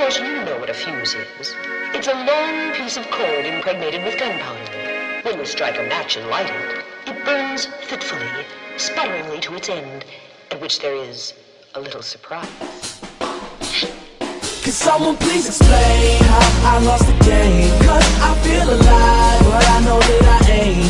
course, you know what a fuse is. It's a long piece of cord impregnated with gunpowder. When you strike a match and light it, it burns fitfully, sputteringly to its end, at which there is a little surprise. Can someone please explain how I lost the game? Cause I feel alive, but I know that I ain't.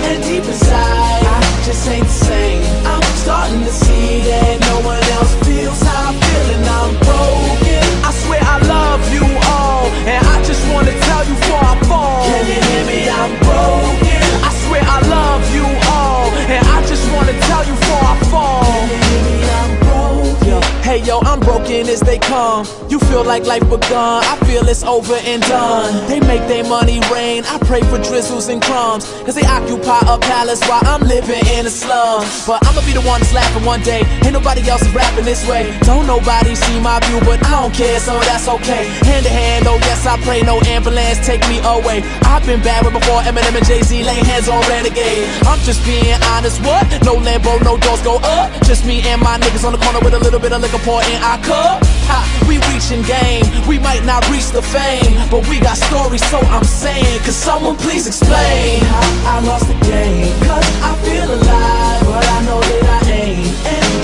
And deep inside, I just ain't the same. I'm starting to see that no one else feels how I'm feeling. I'm broken. I swear I love you all, and I just wanna tell you before I fall. Can you hear me? I'm broken. I swear I love you all, and I just wanna tell you before I fall. Can you hear me? I'm broken. Hey yo, I'm broken as they come. You feel like life begun, I feel it's over and done. They make their money rain, I pray for drizzles and crumbs, cause they occupy a palace while I'm living in a slum. But I'ma be the one that's laughing one day, ain't nobody else is rapping this way. Don't nobody see my view, but I don't care, so that's okay. Hand to hand, oh yes I pray, no ambulance take me away. I've been bad with before Eminem and Jay-Z lay hands on Renegade. I'm just being honest, what? No Lambo, no doors go up. Just me and my niggas on the corner with a little bit of liquor pour in our cup. Ha, we reaching game, we might not reach the fame, but we got stories, so I'm saying, could someone please explain how I lost the game? Cause I feel alive, but I know that I ain't.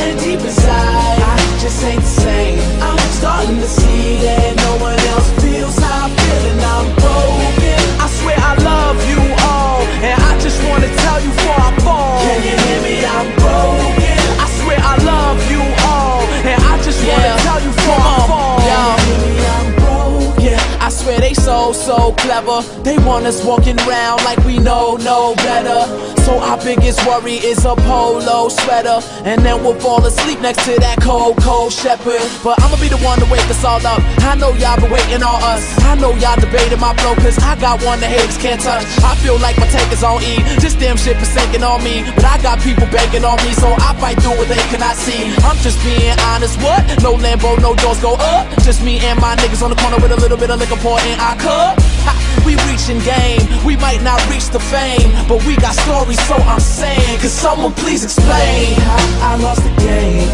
And deep inside, I just ain't the same. I'm starting to see that no one else feels how I'm feeling. I'm broken. I swear I love you all, and I just wanna tell you before I fall. Can you hear me? I'm broken. I swear I love you all, and I just wanna tell you before I fall. I swear they so clever. They want us walking around like we know no better. So our biggest worry is a polo sweater, and then we'll fall asleep next to that cold shepherd. But I'ma be the one to wake us all up. I know y'all been waiting on us. I know y'all debating my flow, cause I got one the haters can't touch. I feel like my tank is on E. This damn shit is sinking on me, but I got people begging on me, so I fight through what they cannot see. I'm just being honest, what? No Lambo, no doors go up. Just me and my niggas on the corner with a little bit of liquor pour in our cup. Ha, we reaching game, we might not reach the fame, but we got stories, so I'm saying, could someone please explain how I lost the game?